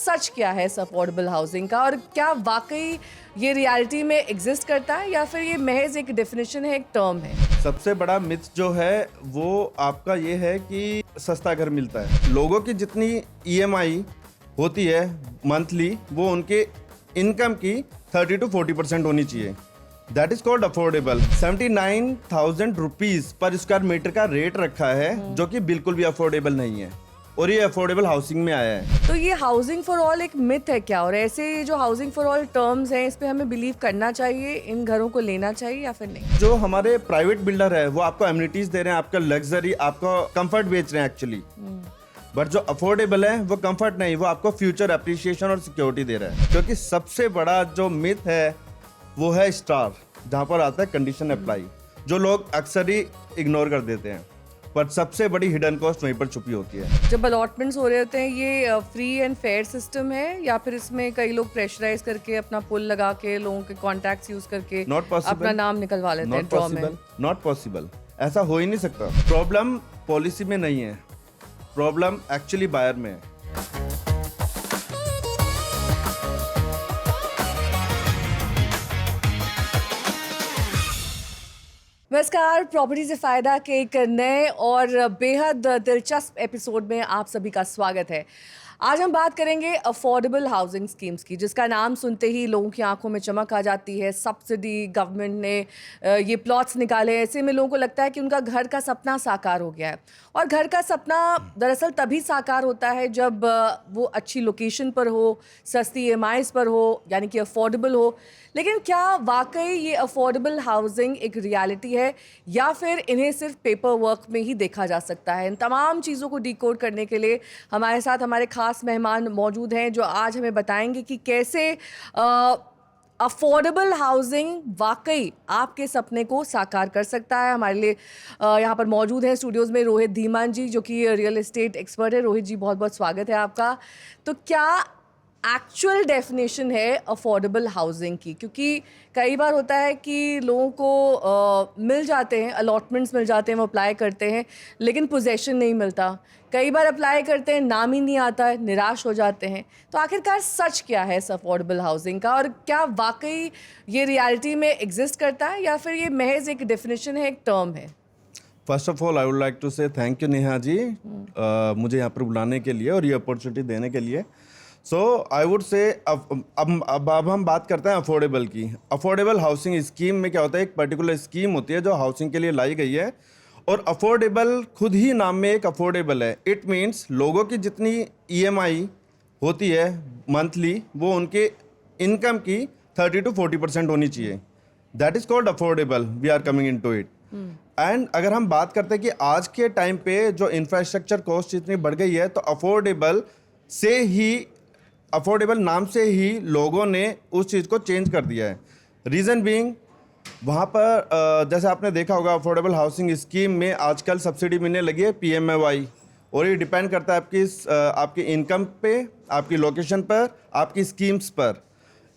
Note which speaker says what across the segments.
Speaker 1: सच क्या है इस अफोर्डेबल हाउसिंग का, और क्या वाकई ये रियलिटी में एग्जिस्ट करता है या फिर ये महज एक डेफिनेशन है, एक टर्म है?
Speaker 2: सबसे बड़ा मिथ जो है वो आपका ये है कि सस्ता घर मिलता है। लोगों की जितनी ईएमआई होती है मंथली, वो उनके इनकम की 30 to 40% होनी चाहिए। That is called affordable. 79,000 rupees पर स्क्वायर मीटर का रेट रखा है, जो कि बिल्कुल भी अफोर्डेबल नहीं है, और ये अफोर्डेबल हाउसिंग में आया है।
Speaker 1: तो ये हाउसिंग फॉर ऑल एक मिथ है क्या? और ऐसे ये जो हाउसिंग फॉर ऑल टर्म्स हैं, इस पे हमें बिलीव करना चाहिए, इन घरों को लेना चाहिए या फिर नहीं?
Speaker 2: जो हमारे प्राइवेट बिल्डर है वो आपको एमिनिटीज दे रहे हैं, आपका लग्जरी, आपको कंफर्ट बेच रहे हैं एक्चुअली। बट जो अफोर्डेबल है वो कंफर्ट नहीं, वो आपको फ्यूचर एप्रिसिएशन और सिक्योरिटी दे रहा है। क्योंकि सबसे बड़ा जो मिथ है वो है स्टार, जहाँ पर आता है कंडीशन अप्लाई, जो लोग अक्सर ही इग्नोर कर देते हैं, पर सबसे बड़ी हिडन कॉस्ट वहीं पर छुपी होती है।
Speaker 1: जब अलॉटमेंट्स हो रहे होते हैं, ये फ्री एंड फेयर सिस्टम है या फिर इसमें कई लोग प्रेशराइज करके अपना पुल लगा के लोगों के कॉन्टैक्ट्स यूज करके
Speaker 2: नॉट पॉसिबल,
Speaker 1: अपना नाम निकलवा लेते हैं ड्रॉ में?
Speaker 2: नॉट पॉसिबल, ऐसा हो ही नहीं सकता। प्रॉब्लम पॉलिसी में नहीं है, प्रॉब्लम एक्चुअली बायर में है।
Speaker 1: नमस्कार, प्रॉपर्टी से फायदा के एक नए और बेहद दिलचस्प एपिसोड में आप सभी का स्वागत है। आज हम बात करेंगे अफोर्डेबल हाउसिंग स्कीम्स की, जिसका नाम सुनते ही लोगों की आंखों में चमक आ जाती है। सब्सिडी, गवर्नमेंट ने ये प्लॉट्स निकाले, ऐसे में लोगों को लगता है कि उनका घर का सपना साकार हो गया है। और घर का सपना दरअसल तभी साकार होता है जब वो अच्छी लोकेशन पर हो, सस्ती ईएमआईज पर हो, यानी कि अफोर्डेबल हो। लेकिन क्या वाकई ये अफोर्डेबल हाउसिंग एक रियलिटी है या फिर इन्हें सिर्फ पेपर वर्क में ही देखा जा सकता है? इन तमाम चीज़ों को डिकोड करने के लिए हमारे साथ हमारे खास मेहमान मौजूद हैं, जो आज हमें बताएंगे कि कैसे अफोर्डेबल हाउसिंग वाकई आपके सपने को साकार कर सकता है। हमारे लिए यहाँ पर मौजूद हैं स्टूडियोज में रोहित धीमान जी, जो कि रियल एस्टेट एक्सपर्ट है। रोहित जी, बहुत बहुत स्वागत है आपका। तो क्या एक्चुअल डेफिनेशन है अफोर्डेबल हाउसिंग की? क्योंकि कई बार होता है कि लोगों को मिल जाते हैं, अलॉटमेंट्स मिल जाते हैं, वो अप्लाई करते हैं, लेकिन पोजेशन नहीं मिलता। कई बार अप्लाई करते हैं, नाम ही नहीं आता है, निराश हो जाते हैं। तो आखिरकार सच क्या है इस अफोर्डेबल हाउसिंग का, और क्या वाकई ये रियलिटी में एग्जिस्ट करता है या फिर ये महज एक डेफिनेशन है, एक टर्म है?
Speaker 2: First of all I would like to say thank you Neha ji, मुझे यहाँ पर बुलाने के लिए और ये अपॉर्चुनिटी देने के लिए। सो आई वुड से अब हम बात करते हैं अफोर्डेबल की। अफोर्डेबल हाउसिंग स्कीम में क्या होता है, एक पर्टिकुलर स्कीम होती है जो हाउसिंग के लिए लाई गई है, और अफोर्डेबल खुद ही नाम में एक अफोर्डेबल है। इट मीन्स लोगों की जितनी ईएमआई होती है मंथली, वो उनके इनकम की 30 to 40% होनी चाहिए। That is called affordable. We are coming in to it. And अगर हम बात करते हैं कि आज के टाइम पे जो इंफ्रास्ट्रक्चर कॉस्ट इतनी बढ़ गई है, तो अफोर्डेबल नाम से ही लोगों ने उस चीज़ को चेंज कर दिया है। रीज़न बीइंग, वहाँ पर जैसे आपने देखा होगा अफोर्डेबल हाउसिंग स्कीम में आजकल सब्सिडी मिलने लगी है, PMAY, और ये डिपेंड करता है आपकी इनकम पे, आपकी लोकेशन पर, आपकी स्कीम्स पर।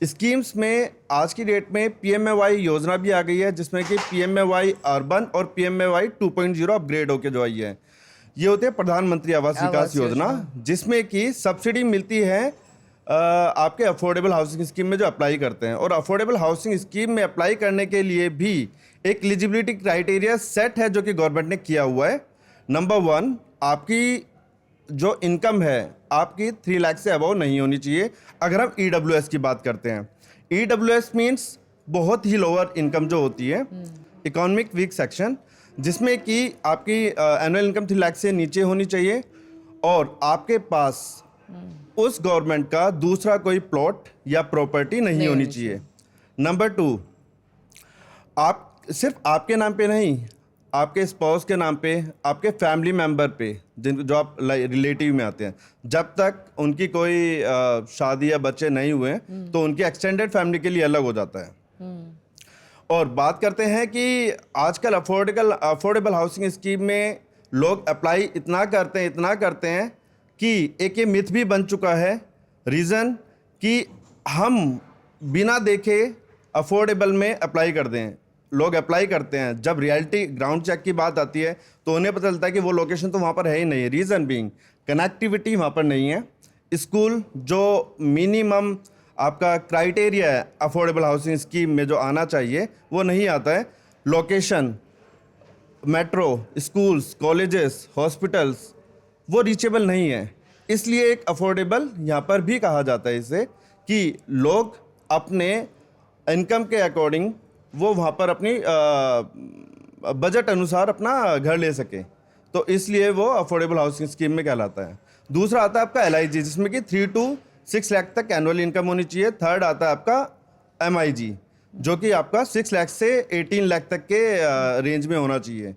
Speaker 2: स्कीम्स में आज की डेट में PMAY योजना भी आ गई है, जिसमें कि PMAY अर्बन और PMAY 2.0 अपग्रेड होके जो आई है। ये होती है प्रधानमंत्री आवास विकास योजना, जिसमें कि सब्सिडी मिलती है आपके अफोर्डेबल हाउसिंग स्कीम में जो अप्लाई करते हैं। और अफोर्डेबल हाउसिंग स्कीम में अप्लाई करने के लिए भी एक एलिजिबिलिटी क्राइटेरिया सेट है, जो कि गवर्नमेंट ने किया हुआ है। नंबर 1, आपकी जो इनकम है आपकी 3 लाख से अबव नहीं होनी चाहिए। अगर हम EWS की बात करते हैं, EWS मीन्स बहुत ही लोअर इनकम जो होती है, इकोनॉमिक वीक सेक्शन, जिसमें कि आपकी एनुअल इनकम 3 लाख से नीचे होनी चाहिए, और आपके पास उस गवर्नमेंट का दूसरा कोई प्लॉट या प्रॉपर्टी नहीं होनी चाहिए। नंबर 2, आप सिर्फ आपके नाम पे नहीं, आपके स्पाउस के नाम पे, आपके फैमिली मेंबर पे, जो आप रिलेटिव में आते हैं, जब तक उनकी कोई शादी या बच्चे नहीं हुए, तो उनकी एक्सटेंडेड फैमिली के लिए अलग हो जाता है। और बात करते हैं कि आजकल अफोर्डेबल हाउसिंग स्कीम में लोग अप्लाई इतना करते हैं कि एक ये मिथ भी बन चुका है। रीज़न कि हम बिना देखे अफोर्डेबल में अप्लाई कर दें। लोग अप्लाई करते हैं, जब रियलिटी ग्राउंड चेक की बात आती है तो उन्हें पता चलता है कि वो लोकेशन तो वहाँ पर है ही नहीं। रीज़न बीइंग कनेक्टिविटी वहाँ पर नहीं है, स्कूल जो मिनिमम आपका क्राइटेरिया है अफोर्डेबल हाउसिंग स्कीम में जो आना चाहिए वो नहीं आता है। Location, metro, schools, colleges, hospitals वो रीचेबल नहीं है, इसलिए एक अफोर्डेबल यहाँ पर भी कहा जाता है इसे, कि लोग अपने इनकम के अकॉर्डिंग वो वहाँ पर अपनी बजट अनुसार अपना घर ले सके, तो इसलिए वो अफोर्डेबल हाउसिंग स्कीम में कहलाता है। दूसरा आता है आपका LIG, जिसमें कि 3 to 6 लाख तक एनुअल इनकम होनी चाहिए। थर्ड आता है आपका MIG, जो कि आपका 6 लाख से 18 लाख तक के रेंज में होना चाहिए।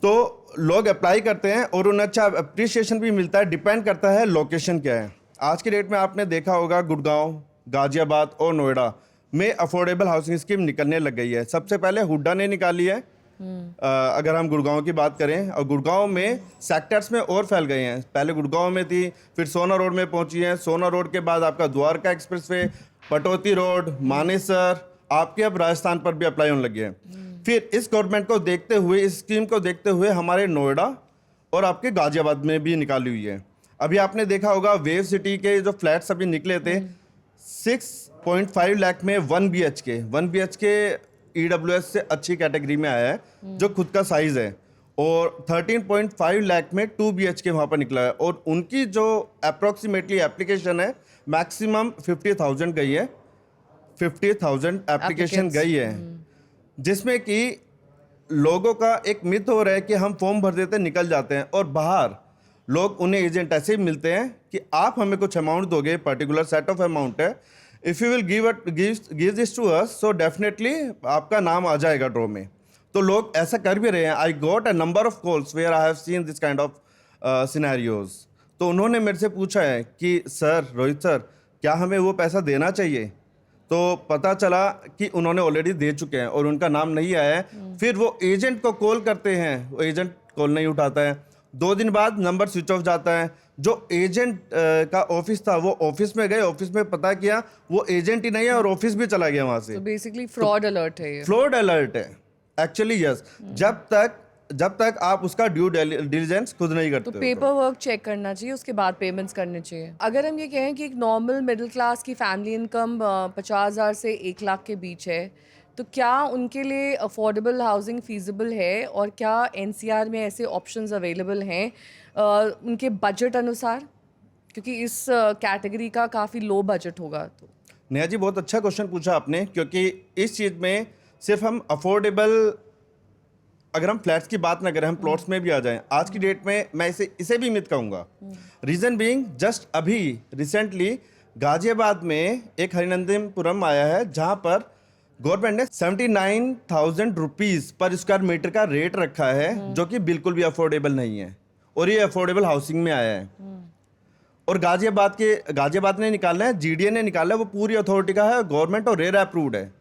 Speaker 2: तो लोग अप्लाई करते हैं और उन्हें अच्छा अप्रिसिएशन भी मिलता है। डिपेंड करता है लोकेशन क्या है। आज की डेट में आपने देखा होगा गुड़गांव, गाजियाबाद और नोएडा में अफोर्डेबल हाउसिंग स्कीम निकलने लग गई है। सबसे पहले हुड्डा ने निकाली है, अगर हम गुड़गांव की बात करें, और गुड़गांव में सेक्टर्स में और फैल गए हैं। पहले गुड़गांव में थी, फिर सोना रोड में पहुंची है। सोना रोड के बाद आपका द्वारका एक्सप्रेसवे, पटौती रोड, मानेसर, आपके अब राजस्थान पर भी अप्लाई होने लगे हैं। फिर इस गवर्नमेंट को देखते हुए, इस स्कीम को देखते हुए हमारे नोएडा और आपके गाजियाबाद में भी निकाली हुई है। अभी आपने देखा होगा वेव सिटी के जो फ्लैट्स अभी निकले थे 6.5 लाख में 1 BHK EWS से अच्छी कैटेगरी में आया है, जो खुद का साइज है। और 13.5 लाख में 2 BHK वहाँ पर निकला है, और उनकी जो अप्रोक्सीमेटली एप्लीकेशन है मैक्सिमम 50,000 गई है, 50,000 एप्लीकेशन गई है, जिसमें कि लोगों का एक मिथ हो रहा है कि हम फॉर्म भर देते निकल जाते हैं, और बाहर लोग उन्हें एजेंट ऐसे ही मिलते हैं कि आप हमें कुछ अमाउंट दोगे, पर्टिकुलर सेट ऑफ अमाउंट है, if you will give this to us, so definitely आपका नाम आ जाएगा ड्रॉ में। तो लोग ऐसा कर भी रहे हैं। I got a number of calls where I have seen this kind of scenarios. तो उन्होंने मेरे से पूछा है कि सर, रोहित सर, क्या हमें वो पैसा देना चाहिए? तो पता चला कि उन्होंने ऑलरेडी दे चुके हैं और उनका नाम नहीं आया है। फिर वो एजेंट को कॉल करते हैं, वो एजेंट कॉल नहीं उठाता है। 2 दिन बाद नंबर स्विच ऑफ जाता है। जो एजेंट का ऑफिस था वो ऑफिस में गए, ऑफिस में पता किया वो एजेंट ही नहीं है और ऑफिस भी चला गया वहां से।
Speaker 1: तो बेसिकली फ्रॉड अलर्ट है ये।
Speaker 2: फ्रॉड अलर्ट है एक्चुअली, यस। जब तक आप उसका ड्यू डिलिजेंस खुद नहीं करते
Speaker 1: तो
Speaker 2: हो।
Speaker 1: पेपर वर्क चेक करना चाहिए, उसके बाद पेमेंट्स करने चाहिए। अगर हम ये कहें कि एक नॉर्मल मिडिल क्लास की फैमिली इनकम 50,000 से 1 लाख के बीच है, तो क्या उनके लिए अफोर्डेबल हाउसिंग फीजिबल है, और क्या NCR में ऐसे ऑप्शंस अवेलेबल हैं उनके बजट अनुसार? क्योंकि इस कैटेगरी का काफ़ी लो बजट होगा। तो
Speaker 2: नेहा जी, बहुत अच्छा क्वेश्चन पूछा आपने, क्योंकि इस चीज़ में सिर्फ हम अफोर्डेबल, अगर हम फ्लैट्स की बात ना करें, हम प्लॉट्स में भी आ जाएं, आज की डेट में मैं इसे भी मिथ कहूँगा। रीज़न बीइंग, जस्ट अभी रिसेंटली गाजियाबाद में एक हरिनंदनपुरम आया है, जहाँ पर गवर्नमेंट ने 79,000 रुपीज़ पर स्क्वायर मीटर का रेट रखा है, जो कि बिल्कुल भी अफोर्डेबल नहीं है, और ये अफोर्डेबल हाउसिंग में आया है। और गाजियाबाद ने निकालना है, GDA ने निकाला है, वो पूरी अथॉरिटी का है, गवर्नमेंट और रेरा अप्रूव्ड है।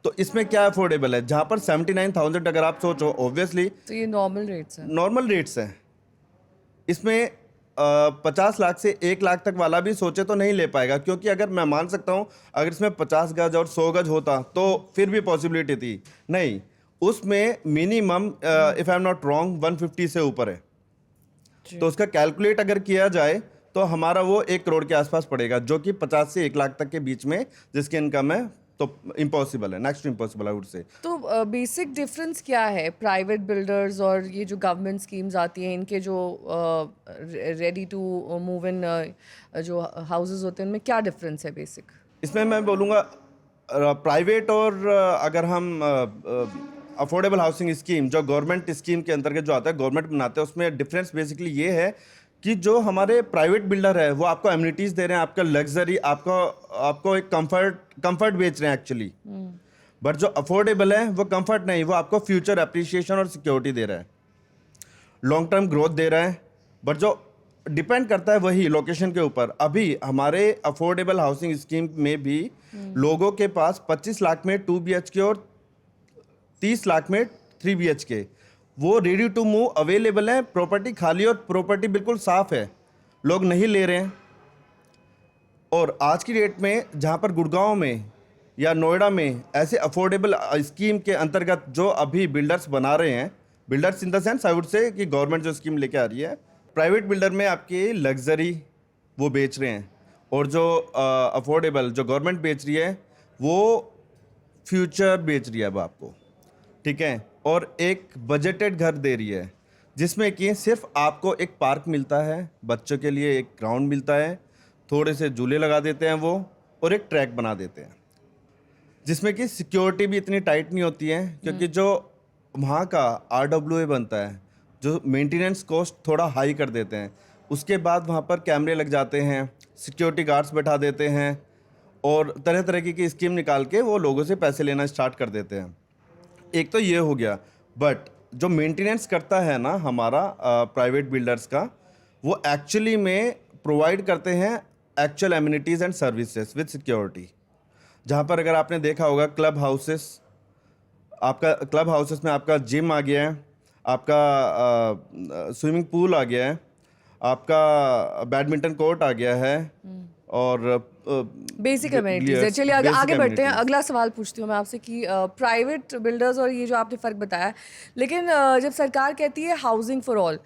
Speaker 2: तो इसमें क्या अफोर्डेबल है? जहाँ पर 79,000 अगर आप सोचो, ऑब्वियसली
Speaker 1: तो ये नॉर्मल रेट्स हैं।
Speaker 2: नॉर्मल रेट्स हैं। इसमें 50 लाख से 1 लाख तक वाला भी सोचे तो नहीं ले पाएगा, क्योंकि अगर मैं मान सकता हूँ अगर इसमें 50 गज और 100 गज होता तो फिर भी पॉसिबिलिटी थी। नहीं, उसमें minimum if I am not wrong 150 से ऊपर है। तो उसका कैलकुलेट अगर किया जाए तो हमारा वो 1 करोड़ के आसपास पड़ेगा, जो कि 50 से 1 लाख तक के बीच में जिसकी इनकम है, तो इम्पॉसिबल है, next impossible I would say.
Speaker 1: तो बेसिक डिफरेंस क्या है प्राइवेट बिल्डर्स और ये जो गवर्नमेंट स्कीम्स आती हैं, इनके जो रेडी टू मूव इन जो हाउसेस होते हैं, उनमें क्या डिफरेंस है बेसिक?
Speaker 2: इसमें मैं बोलूँगा प्राइवेट और अगर हम अफोर्डेबल हाउसिंग स्कीम जो गवर्नमेंट स्कीम के अंतर्गत जो आता है, गवर्नमेंट बनाते हैं, उसमें डिफरेंस बेसिकली ये है कि जो हमारे प्राइवेट बिल्डर है वो आपको एमिनिटीज़ दे रहे हैं, आपका लग्जरी, आपको एक कंफर्ट बेच रहे हैं एक्चुअली। बट जो अफोर्डेबल है वो कंफर्ट नहीं, वो आपको फ्यूचर एप्रिसिएशन और सिक्योरिटी दे रहा है, लॉन्ग टर्म ग्रोथ दे रहा है। बट जो डिपेंड करता है वही लोकेशन के ऊपर। अभी हमारे अफोर्डेबल हाउसिंग स्कीम में भी लोगों के पास 25 लाख में 2 BHK और 30 लाख में 3 BHK वो रेडी टू मूव अवेलेबल है। प्रॉपर्टी खाली और प्रॉपर्टी बिल्कुल साफ है, लोग नहीं ले रहे हैं। और आज की डेट में जहाँ पर गुड़गांव में या नोएडा में ऐसे अफोर्डेबल स्कीम के अंतर्गत जो अभी बिल्डर्स बना रहे हैं, builders in the sense I would say कि गवर्नमेंट जो स्कीम लेके आ रही है, प्राइवेट बिल्डर में आपकी लग्जरी, वो बेच रहे हैं, और जो अफोर्डेबल जो गवर्नमेंट बेच रही है वो फ्यूचर बेच रही है अब आपको, ठीक है। और एक बजटेड घर दे रही है जिसमें कि सिर्फ आपको एक पार्क मिलता है, बच्चों के लिए एक ग्राउंड मिलता है, थोड़े से झूले लगा देते हैं वो, और एक ट्रैक बना देते हैं, जिसमें कि सिक्योरिटी भी इतनी टाइट नहीं होती है, क्योंकि जो वहाँ का RWA बनता है, जो मेंटेनेंस कॉस्ट थोड़ा हाई कर देते हैं, उसके बाद वहाँ पर कैमरे लग जाते हैं, सिक्योरिटी गार्ड्स बैठा देते हैं, और तरह तरह की स्कीम निकाल के वो लोगों से पैसे लेना स्टार्ट कर देते हैं। एक तो ये हो गया, बट जो मेंटेनेंस करता है ना हमारा प्राइवेट बिल्डर्स का, वो एक्चुअली में प्रोवाइड करते हैं actual amenities and services with security. जहाँ पर अगर आपने देखा होगा क्लब हाउसेस, आपका क्लब हाउसेस में आपका जिम आ गया है, आपका स्विमिंग पूल आ गया है, आपका बैडमिंटन कोर्ट आ गया है, और
Speaker 1: बेसिक अमेनिटीज है। चलिए आगे बढ़ते हैं। अगला सवाल पूछती हूँ मैं आपसे कि प्राइवेट बिल्डर्स और ये जो आपने फ़र्क बताया, लेकिन जब सरकार कहती है हाउसिंग फॉर ऑल,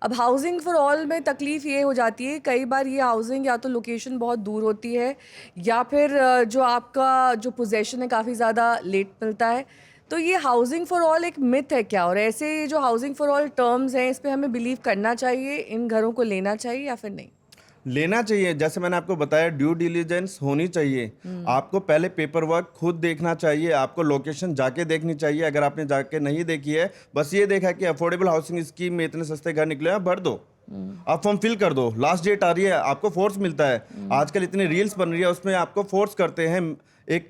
Speaker 1: अब हाउसिंग फॉर ऑल में तकलीफ़ ये हो जाती है कई बार ये हाउसिंग या तो लोकेशन बहुत दूर होती है, या फिर जो आपका जो पोजेशन है काफ़ी ज़्यादा लेट मिलता है। तो ये हाउसिंग फॉर ऑल एक मिथ है क्या, और ऐसे जो हाउसिंग फॉर ऑल टर्म्स हैं इस पे हमें बिलीव करना चाहिए, इन घरों को लेना चाहिए या फिर नहीं?
Speaker 2: लेना चाहिए। जैसे मैंने आपको बताया, ड्यू डिलीजेंस होनी चाहिए। आपको पहले पेपर वर्क खुद देखना चाहिए, आपको लोकेशन जाके देखनी चाहिए। अगर आपने जाके नहीं देखी है, बस ये देखा कि अफोर्डेबल हाउसिंग स्कीम में इतने सस्ते घर निकले हैं, भर दो, आप फॉर्म फिल कर दो, लास्ट डेट आ रही है, आपको फोर्स मिलता है। आजकल इतनी रील्स बन रही है, उसमें आपको फोर्स करते हैं, एक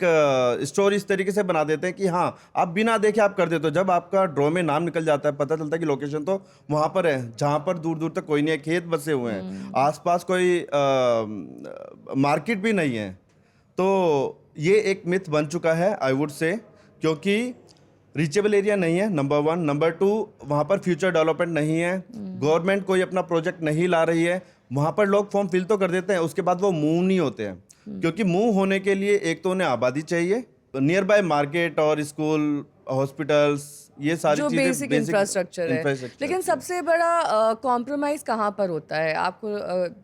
Speaker 2: स्टोरी इस तरीके से बना देते हैं कि हाँ आप बिना देखे आप कर देते हो। जब आपका ड्रॉ में नाम निकल जाता है, पता चलता है कि लोकेशन तो वहाँ पर है जहाँ पर दूर दूर तक कोई नहीं है, खेत बसे हुए हैं, आसपास कोई मार्केट भी नहीं है। तो ये एक मिथ बन चुका है आई वुड से, क्योंकि रीचेबल एरिया नहीं है, नंबर 1। नंबर 2, वहाँ पर फ्यूचर डेवलपमेंट नहीं है, गवर्नमेंट कोई अपना प्रोजेक्ट नहीं ला रही है। वहाँ पर लोग फॉर्म फिल तो कर देते हैं, उसके बाद वो मूव नहीं होते हैं, क्योंकि मूव होने के लिए एक तो उन्हें आबादी चाहिए, नियर बाय मार्केट और स्कूल, हॉस्पिटल्स, ये सारी
Speaker 1: जो
Speaker 2: चीज़ें
Speaker 1: बेसिक इंफ्रास्ट्रक्चर है। लेकिन सबसे बड़ा कॉम्प्रोमाइज़ कहाँ पर होता है आपको,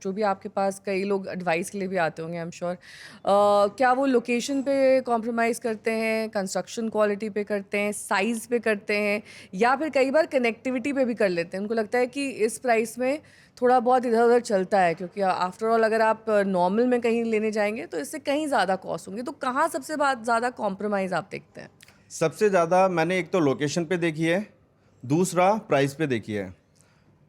Speaker 1: जो भी आपके पास कई लोग एडवाइस के लिए भी आते होंगे आई एम श्योर, क्या वो लोकेशन पे कॉम्प्रोमाइज़ करते हैं, कंस्ट्रक्शन क्वालिटी पे करते हैं, साइज़ पे करते हैं, या फिर कई बार कनेक्टिविटी पे भी कर लेते हैं? उनको लगता है कि इस प्राइस में थोड़ा बहुत इधर उधर चलता है, क्योंकि आफ्टर ऑल अगर आप नॉर्मल में कहीं लेने जाएंगे तो इससे कहीं ज़्यादा कॉस्ट होंगे। तो कहाँ सबसे ज़्यादा कॉम्प्रोमाइज़ आप देखते हैं?
Speaker 2: सबसे ज़्यादा मैंने एक तो लोकेशन पे देखी है, दूसरा प्राइस पे देखी है।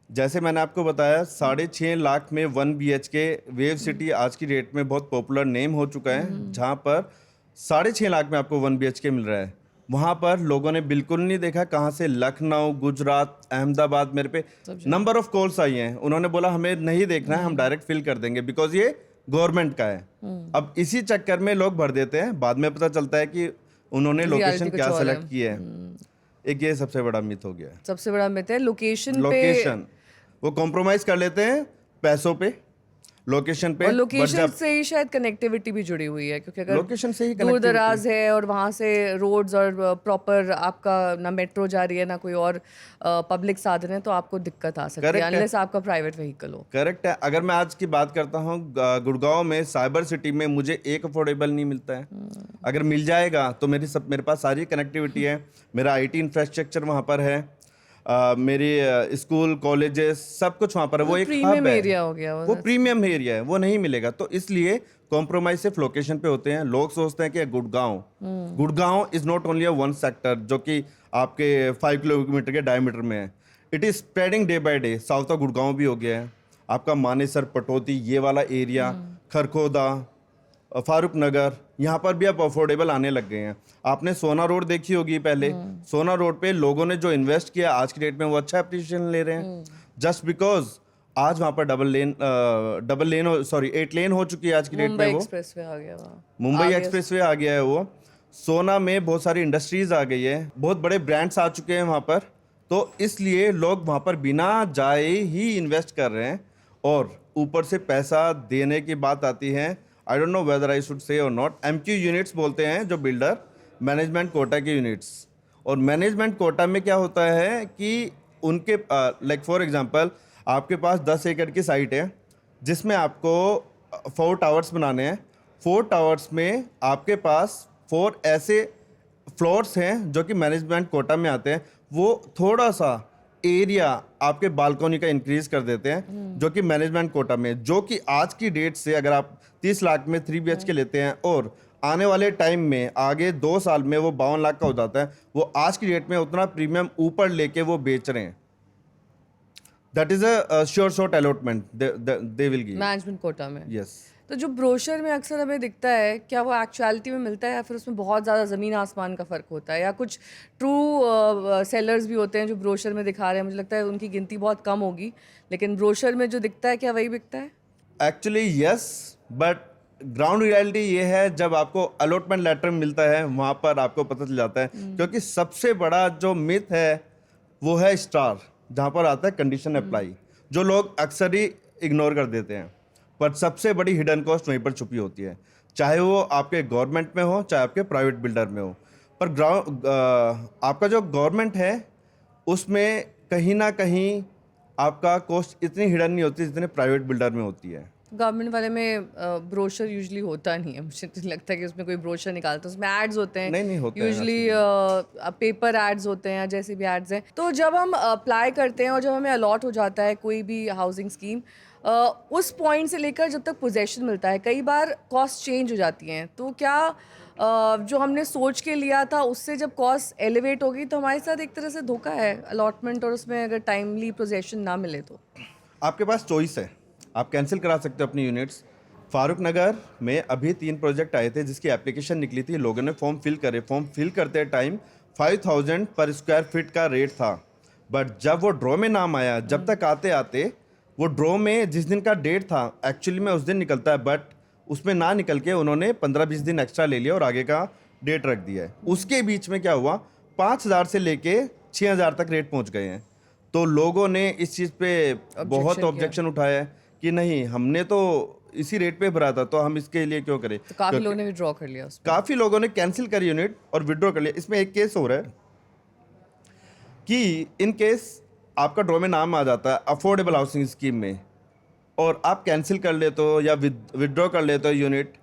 Speaker 2: जैसे मैंने आपको बताया, 6.5 लाख में 1 BHK वेव सिटी आज की डेट में बहुत पॉपुलर नेम हो चुका है, जहाँ पर 6.5 लाख में आपको 1 BHK मिल रहा है। वहाँ पर लोगों ने बिल्कुल नहीं देखा कहाँ से लखनऊ, गुजरात, अहमदाबाद, मेरे पे नंबर ऑफ कॉल्स आई हैं। उन्होंने बोला हमें नहीं देखना है, हम डायरेक्ट फिल कर देंगे, बिकॉज ये गवर्नमेंट का है। अब इसी चक्कर में लोग भर देते हैं, बाद में पता चलता है कि उन्होंने लोकेशन क्या सेलेक्ट की है। एक ये सबसे बड़ा मिथ हो गया है।
Speaker 1: सबसे बड़ा मिथ है लोकेशन
Speaker 2: वो कॉम्प्रोमाइज कर लेते हैं पैसों पे, लोकेशन पे।
Speaker 1: और लोकेशन से ही शायद कनेक्टिविटी भी जुड़ी हुई है, क्योंकि अगर
Speaker 2: लोकेशन से ही
Speaker 1: दूर दराज है और वहाँ से रोड्स और प्रॉपर आपका ना मेट्रो जा रही है ना कोई और पब्लिक साधन है, तो आपको दिक्कत आ सकती है अनलेस आपका प्राइवेट व्हीकल हो।
Speaker 2: करेक्ट है। अगर मैं आज की बात करता हूँ, गुड़गांव में साइबर सिटी में मुझे एक अफोर्डेबल नहीं मिलता है। अगर मिल जाएगा तो मेरे पास सारी कनेक्टिविटी है, मेरा IT इंफ्रास्ट्रक्चर वहाँ पर है, मेरी स्कूल कॉलेजेस सब कुछ वहाँ पर है। वो एक
Speaker 1: प्रीमियम एरिया हो गया,
Speaker 2: वो प्रीमियम एरिया है, वो नहीं मिलेगा। तो इसलिए कॉम्प्रोमाइज सिर्फ लोकेशन पे होते हैं। लोग सोचते हैं कि Gurgaon is not only one sector जो कि आपके 5 किलोमीटर के डायमीटर में है। It is spreading day by day. South का गुड़गांव भी हो गया है, आपका मानेसर, पटौदी, ये वाला एरिया, खरखोदा, फारूक नगर, यहाँ पर भी अब अफोर्डेबल आने लग गए हैं। आपने सोना रोड देखी होगी पहले, सोना रोड पे लोगों ने जो इन्वेस्ट किया आज की डेट में वो अच्छा एप्रिसिएशन ले रहे हैं, जस्ट बिकॉज आज वहाँ पर 8 लेन हो चुकी है आज की डेट में। वो
Speaker 1: एक्सप्रेसवे आ गया,
Speaker 2: मुंबई एक्सप्रेसवे आ गया है। वो सोना में बहुत सारी इंडस्ट्रीज आ गई है, बहुत बड़े ब्रांड्स आ चुके हैं वहाँ पर। तो इसलिए लोग वहाँ पर बिना जाए ही इन्वेस्ट कर रहे हैं। और ऊपर से पैसा देने की बात आती है, I don't know whether I should say और नॉट, MQ यूनिट्स बोलते हैं जो बिल्डर, मैनेजमेंट कोटा के यूनिट्स। और मैनेजमेंट कोटा में क्या होता है कि उनके लाइक फॉर एग्जांपल आपके पास 10 एकड़ की साइट है, जिसमें आपको 4 टावर्स बनाने हैं। 4 टावर्स में आपके पास 4 ऐसे फ्लोर्स हैं जो कि मैनेजमेंट कोटा में आते हैं। वो थोड़ा सा एरिया आपके बालकनी का इंक्रीज कर देते हैं जो कि मैनेजमेंट कोटा में, जो कि आज की डेट से अगर आप 30 लाख में 3 BHK लेते हैं और आने वाले टाइम में आगे 2 साल में वो 52 लाख का हो जाता है, वो आज की डेट में उतना प्रीमियम ऊपर लेके वो बेच रहे हैं। That is a sure shot allotment they will give.
Speaker 1: Management quota में।
Speaker 2: यस।
Speaker 1: तो जो ब्रोशर में अक्सर हमें दिखता है, क्या वो एक्चुअलिटी में मिलता है या फिर उसमें बहुत ज़्यादा ज़मीन आसमान का फ़र्क होता है, या कुछ ट्रू सेलर्स भी होते हैं जो ब्रोशर में दिखा रहे हैं, मुझे लगता है उनकी गिनती बहुत कम होगी, लेकिन ब्रोशर में जो दिखता है क्या वही बिकता है?
Speaker 2: Actually yes, but ground reality ये है, जब आपको अलॉटमेंट लेटर मिलता है वहाँ पर आपको पता चल जाता है। क्योंकि सबसे बड़ा जो मिथ है वो है स्टार, जहाँ पर आता है कंडीशन अप्लाई, जो लोग अक्सर ही इग्नोर कर देते हैं। पर सबसे बड़ी हिडन कॉस्ट वहीं पर छुपी होती है, चाहे वो आपके गवर्नमेंट में हो चाहे आपके प्राइवेट बिल्डर में हो। पर आपका जो गवर्नमेंट है उसमें कहीं ना कहीं आपका कॉस्ट इतनी हिडन नहीं होती जितने प्राइवेट बिल्डर में होती है।
Speaker 1: गवर्नमेंट वाले में ब्रोशर यूजुअली होता नहीं है, मुझे तो लगता है कि उसमें कोई ब्रोशर निकालता है, उसमें एड्स होते हैं।
Speaker 2: नहीं होते हैं
Speaker 1: यूजुअली पेपर एड्स होते हैं या जैसे भी एड्स हैं। तो जब हम अप्लाई करते हैं और जब हमें अलॉट हो जाता है कोई भी हाउसिंग स्कीम, उस पॉइंट से लेकर जब तक पोजेशन मिलता है, कई बार कॉस्ट चेंज हो जाती हैं। तो क्या जो हमने सोच के लिया था उससे जब कॉस्ट एलिवेट होगी तो हमारे साथ एक तरह से धोखा है अलॉटमेंट, और उसमें अगर टाइमली पोजेशन ना मिले तो?
Speaker 2: आपके पास चॉइस है, आप कैंसिल करा सकते हो अपनी यूनिट्स। फारूक नगर में अभी 3 प्रोजेक्ट आए थे जिसकी एप्लीकेशन निकली थी, लोगों ने फॉर्म फिल करे। फॉर्म फिल करते टाइम 5000 पर स्क्वायर फीट का रेट था, बट जब वो ड्रॉ में नाम आया, जब तक आते आते वो ड्रॉ में जिस दिन का डेट था एक्चुअली में उस दिन निकलता है, बट उसमें ना निकल के उन्होंने 15-20 दिन एक्स्ट्रा ले लिया और आगे का डेट रख दिया है। उसके बीच में क्या हुआ, 5000 से लेके 6000 तक रेट पहुंच गए हैं। तो लोगों ने इस चीज़ पे बहुत ऑब्जेक्शन उठाया है कि नहीं, हमने तो इसी रेट पे भरा था तो हम इसके लिए क्यों करें।
Speaker 1: तो काफ़ी लोगों ने विड्रॉ कर लिया उसमें।
Speaker 2: काफ़ी लोगों ने कैंसिल करी यूनिट और विड्रॉ कर लिया। इसमें एक केस हो रहा है कि इन केस आपका ड्रॉ में नाम आ जाता है अफोर्डेबल हाउसिंग स्कीम में और आप कैंसिल कर लेते हो या विड्रॉ कर लेते हो यूनिट,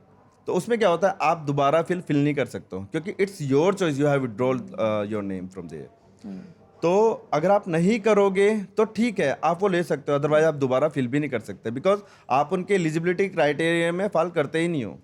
Speaker 2: तो उसमें क्या होता है, आप दोबारा फिल नहीं कर सकते हो, क्योंकि it's your choice, you have withdrawal your name from there. तो अगर आप नहीं करोगे तो ठीक है, आप वो ले सकते हो, अदरवाइज आप दोबारा फिल भी नहीं कर सकते, बिकॉज आप उनके एलिजिबिलिटी क्राइटेरिया में फॉल करते ही नहीं हो।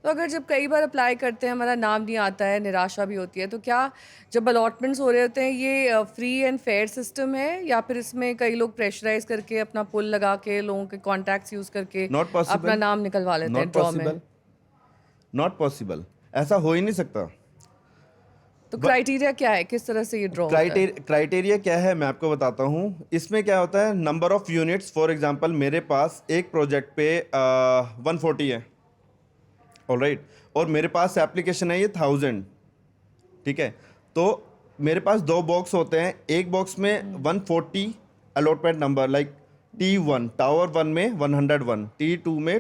Speaker 1: तो अगर जब कई बार अप्लाई करते हैं हमारा नाम नहीं आता है, निराशा भी होती है, तो क्या जब अलॉटमेंट्स हो रहे होते हैं ये फ्री एंड फेयर सिस्टम है, या फिर इसमें कई लोग प्रेशराइज करके अपना पुल लगा के लोगों के कॉन्टैक्ट्स यूज करके
Speaker 2: नॉट पॉसिबल,
Speaker 1: अपना नाम निकलवा लेते हैं ड्रॉ में?
Speaker 2: नॉट पॉसिबल, ऐसा हो ही नहीं सकता।
Speaker 1: तो क्राइटेरिया क्या है, किस तरह से ये ड्रॉ होता है?
Speaker 2: क्राइटेरिया क्या है मैं आपको बताता हूँ। इसमें क्या होता है, number of units, for example मेरे पास एक प्रोजेक्ट पे 140 है, ऑलराइट, और मेरे पास एप्लीकेशन है ये 1000, ठीक है। तो मेरे पास 2 बॉक्स होते हैं, एक बॉक्स में 140 allotment number, like T1 tower 1 में 101, T2 में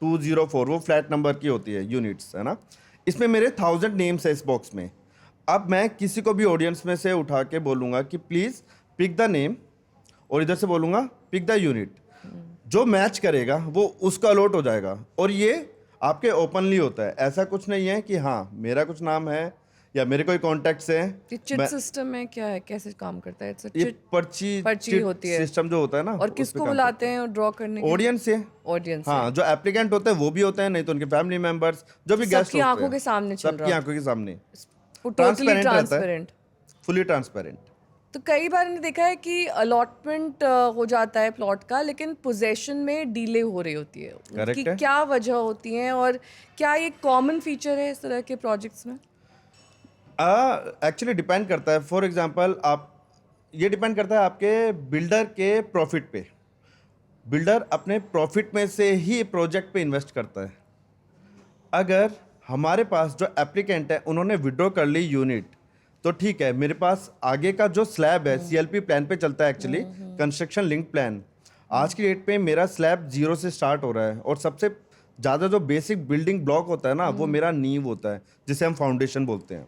Speaker 2: 204, वो फ्लैट नंबर की होती है यूनिट्स, है ना। इसमें मेरे 1000 नेम्स है इस बॉक्स में। अब मैं किसी को भी ऑडियंस में से उठा के बोलूँगा कि प्लीज़ पिक द नेम, और इधर से बोलूँगा पिक द यूनिट, जो मैच करेगा वो उसका अलॉट हो जाएगा। और ये आपके ओपनली होता है, ऐसा कुछ नहीं है कि हाँ मेरा कुछ नाम है या मेरे कोई कॉन्टैक्ट्स हैं।
Speaker 1: ये चिट सिस्टम में क्या है, कैसे काम करता है?
Speaker 2: ये पर्ची
Speaker 1: होती है
Speaker 2: सिस्टम जो होता है ना,
Speaker 1: और किसको बुलाते हैं ड्रॉ करने?
Speaker 2: ऑडियंस से।
Speaker 1: ऑडियंस,
Speaker 2: हाँ, जो एप्लीकेंट होते हैं वो भी होते हैं, नहीं तो उनके फैमिली मेंबर्स, जो भी गेस्ट
Speaker 1: सबकी आंखों के सामने चल रहा
Speaker 2: सबकी आंखों के सामने,
Speaker 1: टोटली ट्रांसपेरेंट,
Speaker 2: फुली ट्रांसपेरेंट।
Speaker 1: तो कई बार मैंने देखा है कि अलॉटमेंट हो जाता है प्लॉट का, लेकिन पोजेशन में डिले हो रही होती है। उसकी क्या वजह होती है और क्या ये कॉमन फीचर है इस तरह के प्रोजेक्ट्स में?
Speaker 2: एक्चुअली डिपेंड करता है। फॉर एग्जांपल ये डिपेंड करता है आपके बिल्डर के प्रॉफिट पे। बिल्डर अपने प्रॉफिट में से ही प्रोजेक्ट पे इन्वेस्ट करता है। अगर हमारे पास जो एप्लीकेंट है उन्होंने विड्रॉ कर ली यूनिट, तो ठीक है, मेरे पास आगे का जो स्लैब है CLP प्लान पे चलता है, एक्चुअली कंस्ट्रक्शन लिंक प्लान। आज की डेट पे मेरा स्लैब 0 से स्टार्ट हो रहा है और सबसे ज़्यादा जो बेसिक बिल्डिंग ब्लॉक होता है ना, वो मेरा नींव होता है, जिसे हम फाउंडेशन बोलते हैं।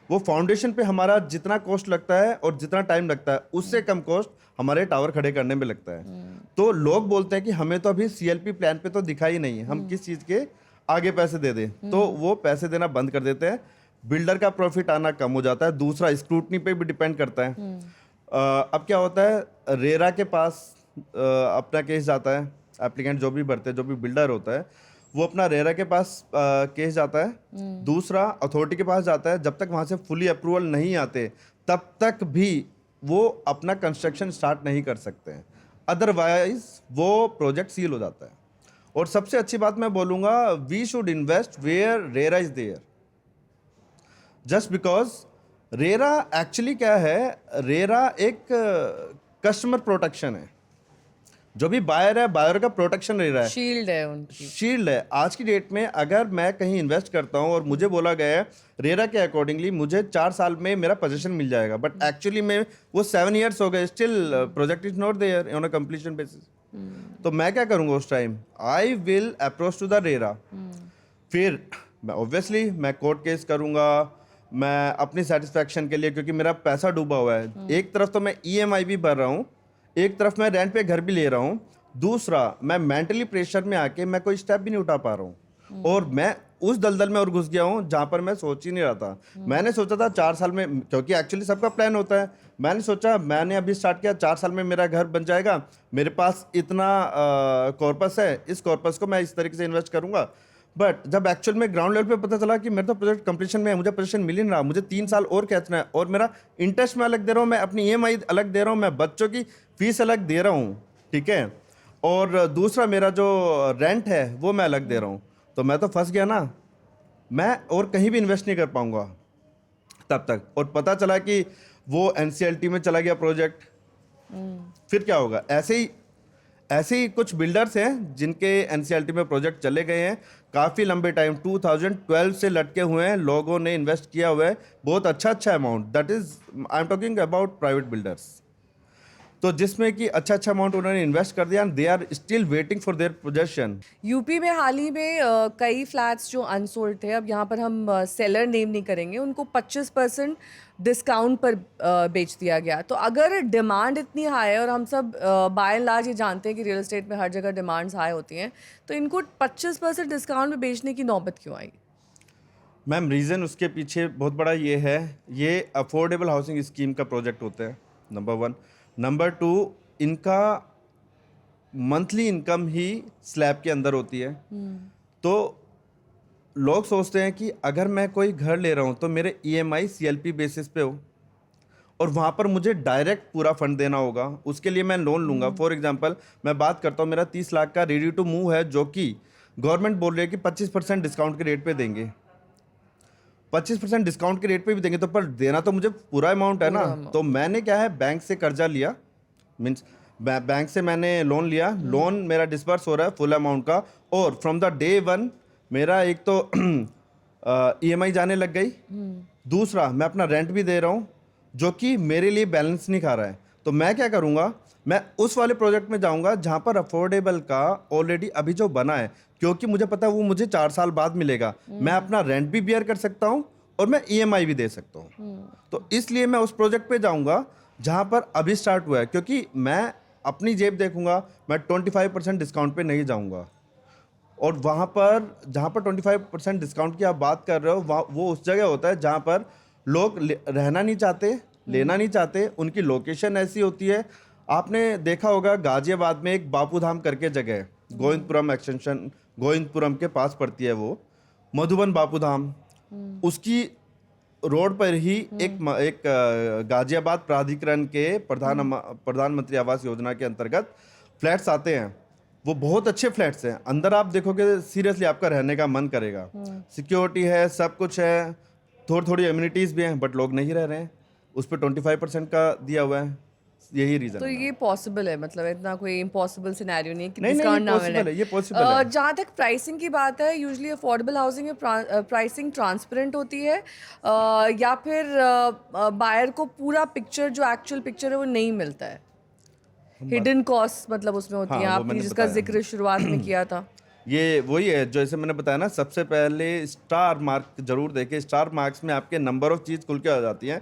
Speaker 2: वो फाउंडेशन पे हमारा जितना कॉस्ट लगता है और जितना टाइम लगता है, उससे कम कॉस्ट हमारे टावर खड़े करने में लगता है। तो लोग बोलते हैं कि हमें तो अभी CLP प्लान पे तो दिखा ही नहीं है, हम किस चीज़ के आगे पैसे दे दें, तो वो पैसे देना बंद कर देते हैं। बिल्डर का प्रॉफिट आना कम हो जाता है। दूसरा, स्क्रूटनी पे भी डिपेंड करता है। अब क्या होता है, रेरा के पास अपना केस जाता है, एप्लीकेंट जो भी भरते हैं, जो भी बिल्डर होता है, वो अपना रेरा के पास केस जाता है। दूसरा, अथॉरिटी के पास जाता है। जब तक वहाँ से फुली अप्रूवल नहीं आते, तब तक भी वो अपना कंस्ट्रक्शन स्टार्ट नहीं कर सकते हैं, अदरवाइज वो प्रोजेक्ट सील हो जाता है। और सबसे अच्छी बात मैं बोलूँगा, we should invest where RERA is there, just because RERA actually क्या है, रेरा एक कस्टमर प्रोटेक्शन है। जो भी बायर है, बायर का प्रोटेक्शन ले रहा है,
Speaker 1: शील्ड है उनकी।
Speaker 2: शील्ड है। आज की डेट में अगर मैं कहीं इन्वेस्ट करता हूं और मुझे बोला गया है रेरा के अकॉर्डिंगली मुझे 4 साल में मेरा पोजीशन मिल जाएगा, बट एक्चुअली में वो 7 ईयर्स हो गए, still project is not there on a completion basis, तो मैं क्या करूंगा उस time? I will approach to the RERA. फिर मैं ऑब्वियसली मैं कोर्ट केस करूंगा, मैं अपनी सेटिस्फैक्शन के लिए, क्योंकि मेरा पैसा डूबा हुआ है। एक तरफ तो मैं EMI भी भर रहा हूँ, एक तरफ मैं रेंट पे घर भी ले रहा हूँ, दूसरा मैं मेंटली प्रेशर में आके मैं कोई स्टेप भी नहीं उठा पा रहा हूँ, और मैं उस दलदल में और घुस गया हूँ जहाँ पर मैं सोच ही नहीं रहा था। मैंने सोचा था 4 साल में, क्योंकि एक्चुअली सबका प्लान होता है, मैंने सोचा, मैंने अभी स्टार्ट किया, 4 साल में मेरा घर बन जाएगा, मेरे पास इतना कॉर्पस है, इस कॉर्पस को मैं इस तरीके से इन्वेस्ट करूंगा। बट जब एक्चुअल में ग्राउंड लेवल पे पता चला कि मेरा तो प्रोजेक्ट कंप्लीशन में है, मुझे पोजीशन मिल ही नहीं रहा, मुझे 3 साल और खींचना है, और मेरा इंटरेस्ट मैं अलग दे रहा हूँ, मैं अपनी EMI अलग दे रहा हूँ, मैं बच्चों की फीस अलग दे रहा हूँ, ठीक है, और दूसरा मेरा जो रेंट है वो मैं अलग दे रहा हूँ, तो मैं तो फंस गया ना। मैं और कहीं भी इन्वेस्ट नहीं कर पाऊंगा तब तक। और पता चला कि वो NCLT में चला गया प्रोजेक्ट, फिर क्या होगा? ऐसे ही कुछ बिल्डर्स हैं जिनके NCLT में प्रोजेक्ट चले गए हैं, काफ़ी लंबे टाइम 2012 से लटके हुए हैं, लोगों ने इन्वेस्ट किया हुआ है बहुत अच्छा amount, that is I am talking about private builders, तो जिसमें कि अच्छा अमाउंट उन्होंने इन्वेस्ट कर दिया, and they are still waiting for their possession.
Speaker 1: UP में हाल ही में कई फ्लैट्स जो अनसोल्ड थे, अब यहाँ पर हम सेलर नेम नहीं करेंगे, उनको 25% डिस्काउंट पर बेच दिया गया। तो अगर डिमांड इतनी हाई है, और हम सब बाय एंड लार्ज ये जानते हैं कि रियल एस्टेट में हर जगह डिमांड्स हाई होती हैं, तो इनको 25% डिस्काउंट में बेचने की नौबत क्यों आई?
Speaker 2: मैम, रीज़न उसके पीछे बहुत बड़ा ये है, ये अफोर्डेबल हाउसिंग स्कीम का प्रोजेक्ट होता है, नंबर 1। नंबर 2, इनका मंथली इनकम ही स्लैब के अंदर होती है। तो लोग सोचते हैं कि अगर मैं कोई घर ले रहा हूँ तो मेरे EMI CLP बेसिस पे हो, और वहाँ पर मुझे डायरेक्ट पूरा फंड देना होगा, उसके लिए मैं लोन लूँगा। फॉर एग्जांपल मैं बात करता हूँ, मेरा 30 लाख का रेडी टू मूव है, जो कि गवर्नमेंट बोल रही है कि 25% डिस्काउंट के रेट पे देंगे, 25% डिस्काउंट के रेट पे भी देंगे, तो पर देना तो मुझे पूरा अमाउंट है ना। तो मैंने क्या है, बैंक से कर्जा लिया, मीन्स बैंक से मैंने लोन लिया, लोन मेरा डिस्बर्स हो रहा है फुल अमाउंट का, और फ्रॉम द डे 1 मेरा एक तो EMI जाने लग गई, दूसरा मैं अपना रेंट भी दे रहा हूँ जो कि मेरे लिए बैलेंस नहीं खा रहा है। तो मैं क्या करूँगा, मैं उस वाले प्रोजेक्ट में जाऊँगा जहाँ पर अफोर्डेबल का ऑलरेडी अभी जो बना है, क्योंकि मुझे पता है वो मुझे 4 साल बाद मिलेगा, मैं अपना रेंट भी बियर कर सकता हूँ और मैं EMI भी दे सकता हूँ। तो इसलिए मैं उस प्रोजेक्ट पे जाऊँगा जहाँ पर अभी स्टार्ट हुआ है, क्योंकि मैं अपनी जेब देखूँगा, मैं 25% डिस्काउंट पे नहीं जाऊँगा। और वहाँ पर जहाँ पर 25% डिस्काउंट की आप बात कर रहे हो, वहाँ वो उस जगह होता है जहाँ पर लोग रहना नहीं चाहते, लेना नहीं चाहते, उनकी लोकेशन ऐसी होती है। आपने देखा होगा गाजियाबाद में एक बापू धाम करके जगह है, गोविंदपुरम एक्सटेंशन, गोविंदपुरम के पास पड़ती है वो, मधुबन बापू धाम, उसकी रोड पर ही एक गाजियाबाद प्राधिकरण के प्रधानमंत्री आवास योजना के अंतर्गत फ्लैट्स आते हैं। वो बहुत अच्छे फ्लैट्स हैं, अंदर आप देखोगे सीरियसली आपका रहने का मन करेगा, सिक्योरिटी है, सब कुछ है, थोड़ी एम्यूनिटीज़ भी हैं, बट लोग नहीं रह रहे हैं, उस पर 25% का दिया हुआ है, यही रीज़न
Speaker 1: तो
Speaker 2: है।
Speaker 1: ये पॉसिबल है, मतलब इतना कोई इम्पॉसिबल सिनेरियो नहीं है कि
Speaker 2: नहीं,
Speaker 1: डिस्काउंट ना
Speaker 2: possible
Speaker 1: मिले।
Speaker 2: है, ये possible है।
Speaker 1: जहाँ तक प्राइसिंग की बात है, यूजुअली अफोर्डेबल हाउसिंग में प्राइसिंग ट्रांसपेरेंट होती है, या फिर बायर को पूरा पिक्चर, जो एक्चुअल पिक्चर है वो नहीं मिलता है, हिडन कॉस्ट मतलब उसमें होती
Speaker 2: हाँ,
Speaker 1: है,
Speaker 2: वो
Speaker 1: आपने
Speaker 2: मैंने
Speaker 1: जिसका
Speaker 2: बताया।
Speaker 1: जिक्र शुरुआत में किया था।
Speaker 2: ये वही है जो जैसे मैंने बताया ना, सबसे पहले स्टार मार्क जरूर देखें। स्टार मार्क्स में आपके नंबर ऑफ चीज़ खुल के आ जाती हैं।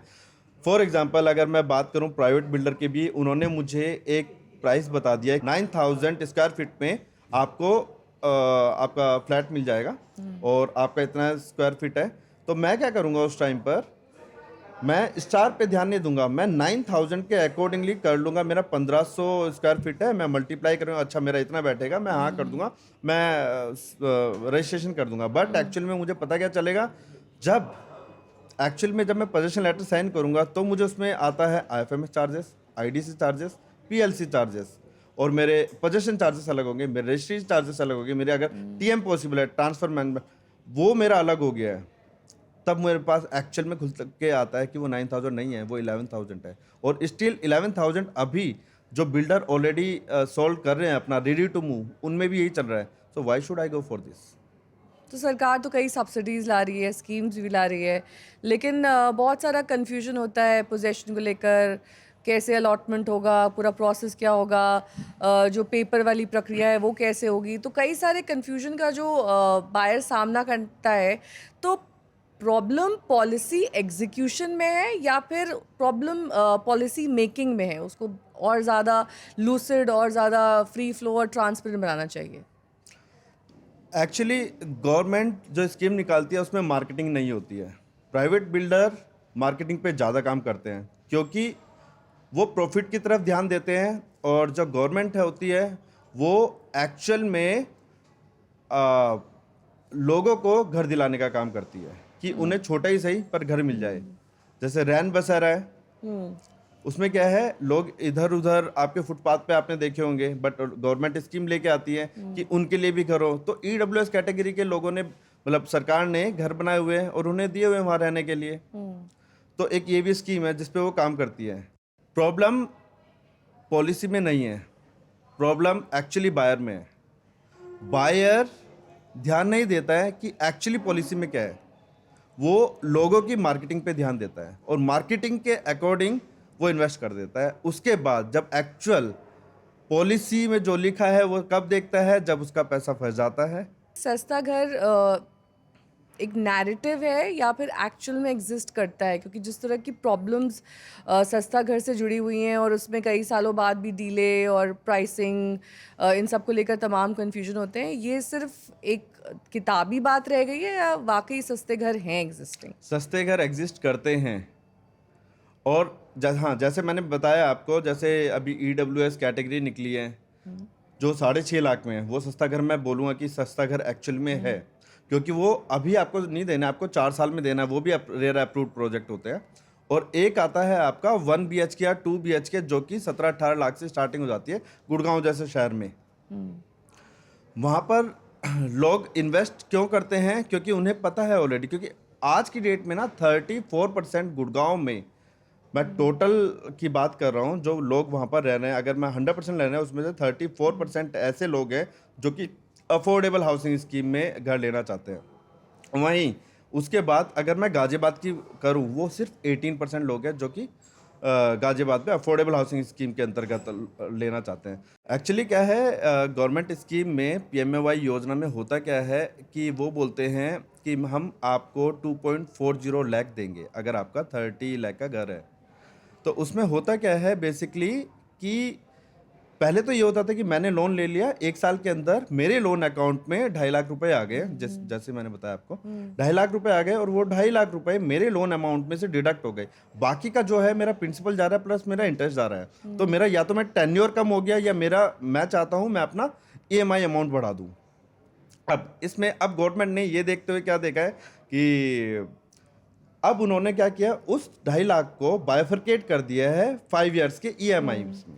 Speaker 2: फॉर एग्जांपल अगर मैं बात करूं प्राइवेट बिल्डर की भी, उन्होंने मुझे एक प्राइस बता दिया है 9,000 स्क्वायर फीट में आपको आपका फ्लैट मिल जाएगा और आपका इतना स्क्वायर फीट है। तो मैं क्या करूंगा उस टाइम पर, मैं स्टार पे ध्यान नहीं दूंगा, मैं 9,000 के अकॉर्डिंगली कर लूंगा। मेरा 1,500 स्क्वायर फीट है, मैं मल्टीप्लाई करूंगा, अच्छा मेरा इतना बैठेगा, मैं हाँ कर दूंगा, मैं रजिस्ट्रेशन कर दूंगा। बट एक्चुअल में मुझे पता क्या चलेगा, जब जब मैं पोजीशन लेटर साइन करूंगा तो मुझे उसमें आता है IFMS charges, IDC charges, PLC charges, और मेरे पोजीशन चार्जेस अलग होंगे, मेरे रजिस्ट्री चार्जेस अलग होंगे, मेरे अगर टीएम पॉसिबल है ट्रांसफर मैनेजमेंट, वो मेरा अलग हो गया है। तब मेरे पास एक्चुअल में खुल के आता है कि वो 9,000 नहीं है, वो 11,000 है। और स्टिल 11,000 अभी जो बिल्डर ऑलरेडी सोल्व कर रहे हैं अपना रेडी टू मूव, उनमें भी यही चल रहा है। So why should I go for this?
Speaker 1: तो सरकार तो कई सब्सिडीज़ ला रही है, स्कीम्स भी ला रही है, लेकिन बहुत सारा कन्फ्यूजन होता है पोजेशन को लेकर, कैसे अलॉटमेंट होगा, पूरा प्रोसेस क्या होगा, जो पेपर वाली प्रक्रिया है वो कैसे होगी। तो कई सारे कन्फ्यूजन का जो बायर सामना करता है। तो प्रॉब्लम पॉलिसी एग्जीक्यूशन में है या फिर प्रॉब्लम पॉलिसी मेकिंग में है? उसको और ज़्यादा लूसिड और ज़्यादा फ्री फ्लो और ट्रांसपेरेंट बनाना चाहिए।
Speaker 2: एक्चुअली गवर्नमेंट जो स्कीम निकालती है उसमें मार्केटिंग नहीं होती है। प्राइवेट बिल्डर मार्केटिंग पे ज़्यादा काम करते हैं क्योंकि वो प्रॉफिट की तरफ ध्यान देते हैं, और जो गवर्नमेंट है होती है वो एक्चुअल में आ, लोगों को घर दिलाने का काम करती है कि उन्हें छोटा ही सही पर घर मिल जाए। जैसे रैन बसेरा है, उसमें क्या है, लोग इधर उधर आपके फुटपाथ पे आपने देखे होंगे, बट गवर्नमेंट स्कीम लेके आती है कि उनके लिए भी घर हो। तो ईडब्ल्यूएस कैटेगरी के लोगों ने, मतलब सरकार ने घर बनाए हुए हैं और उन्हें दिए हुए हैं वहाँ रहने के लिए। तो एक ये भी स्कीम है जिसपे वो काम करती है। प्रॉब्लम पॉलिसी में नहीं है, प्रॉब्लम एक्चुअली बायर में है। बायर ध्यान नहीं देता है कि एक्चुअली पॉलिसी में क्या है, वो लोगों की मार्केटिंग पे ध्यान देता है और मार्केटिंग के अकॉर्डिंग वो इन्वेस्ट कर देता है। उसके बाद जब एक्चुअल पॉलिसी में जो लिखा है वो कब देखता है, जब उसका पैसा फंस जाता है।
Speaker 1: सस्ता घर एक नैरेटिव है या फिर एक्चुअल में एग्जिस्ट करता है? क्योंकि जिस तरह की प्रॉब्लम्स सस्ता घर से जुड़ी हुई हैं और उसमें कई सालों बाद भी डिले और प्राइसिंग, इन सब को लेकर तमाम कन्फ्यूजन होते हैं, ये सिर्फ एक किताबी बात रह गई है या वाकई सस्ते घर हैं एग्जिस्टिंग?
Speaker 2: सस्ते घर एग्जिस्ट करते हैं, और हाँ जैसे मैंने बताया आपको, जैसे अभी ईडब्ल्यूएस कैटेगरी निकली है जो 6.5 लाख में है, वो सस्ता घर मैं बोलूँगा कि सस्ता घर एक्चुअल में है, क्योंकि वो अभी आपको नहीं देना, आपको 4 साल में देना है, वो भी रेयर अप्रूव्ड प्रोजेक्ट होते हैं। और एक आता है आपका 1 BHK या 2 BHK जो कि 17-18 लाख से स्टार्टिंग हो जाती है गुड़गांव जैसे शहर में। वहाँ पर लोग इन्वेस्ट क्यों करते हैं, क्योंकि उन्हें पता है ऑलरेडी, क्योंकि आज की डेट में ना 34% गुड़गांव में, मैं टोटल की बात कर रहा हूँ जो लोग वहाँ पर रह रहे हैं, अगर मैं 100% ले रहे हैं उसमें से 34% ऐसे लोग हैं जो कि अफोर्डेबल हाउसिंग स्कीम में घर लेना चाहते हैं। वहीं उसके बाद अगर मैं गाजियाबाद की करूँ, वो सिर्फ 18% लोग हैं जो कि गाजियाबाद में अफोर्डेबल हाउसिंग स्कीम के अंतर्गत लेना चाहते हैं। एक्चुअली क्या है, गवर्नमेंट स्कीम में PMAY योजना में होता क्या है कि वो बोलते हैं कि हम आपको 2.40 लाख देंगे अगर आपका 30 लाख का घर है। तो उसमें होता क्या है बेसिकली कि पहले तो ये होता था कि मैंने लोन ले लिया, 1 साल के अंदर मेरे लोन अकाउंट में 2.5 लाख रुपए आ गए, जैसे मैंने बताया आपको 2.5 लाख रुपए आ गए, और वो 2.5 लाख रुपए मेरे लोन अमाउंट में से डिडक्ट हो गए। बाकी का जो है मेरा प्रिंसिपल जा रहा है प्लस मेरा इंटरेस्ट जा रहा है। तो मेरा या तो मैं टेन्योर कम हो गया, या मैं चाहता हूँ मैं अपना EMI अमाउंट बढ़ा दूँ। अब इसमें अब गवर्नमेंट ने ये देखते हुए क्या देखा है कि अब उन्होंने क्या किया, उस 2.5 लाख को बाइफरकेट कर दिया है 5 ईयर्स के EMI में,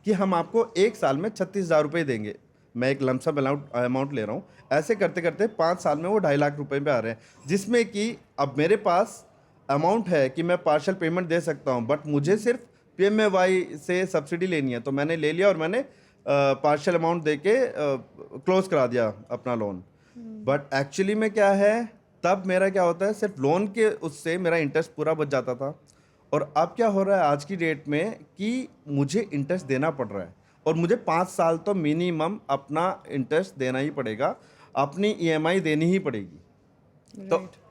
Speaker 2: कि हम आपको 1 साल में 36,000 रुपये देंगे। मैं एक लमसम अमाउंट ले रहा हूँ, ऐसे करते करते 5 साल में वो 2.5 लाख रुपए पे आ रहे हैं, जिसमें कि अब मेरे पास अमाउंट है कि मैं पार्शियल पेमेंट दे सकता हूँ, बट मुझे सिर्फ PMAY से सब्सिडी लेनी है। तो मैंने ले लिया और मैंने पार्शियल अमाउंट दे के क्लोज करा दिया अपना लोन। बट एक्चुअली में क्या है, तब मेरा क्या होता है, सिर्फ लोन के उससे मेरा इंटरेस्ट पूरा बच जाता था, और अब क्या हो रहा है आज की डेट में कि मुझे इंटरेस्ट देना पड़ रहा है। और मुझे 5 साल तो मिनिमम अपना इंटरेस्ट देना ही पड़ेगा, अपनी ईएमआई देनी ही पड़ेगी।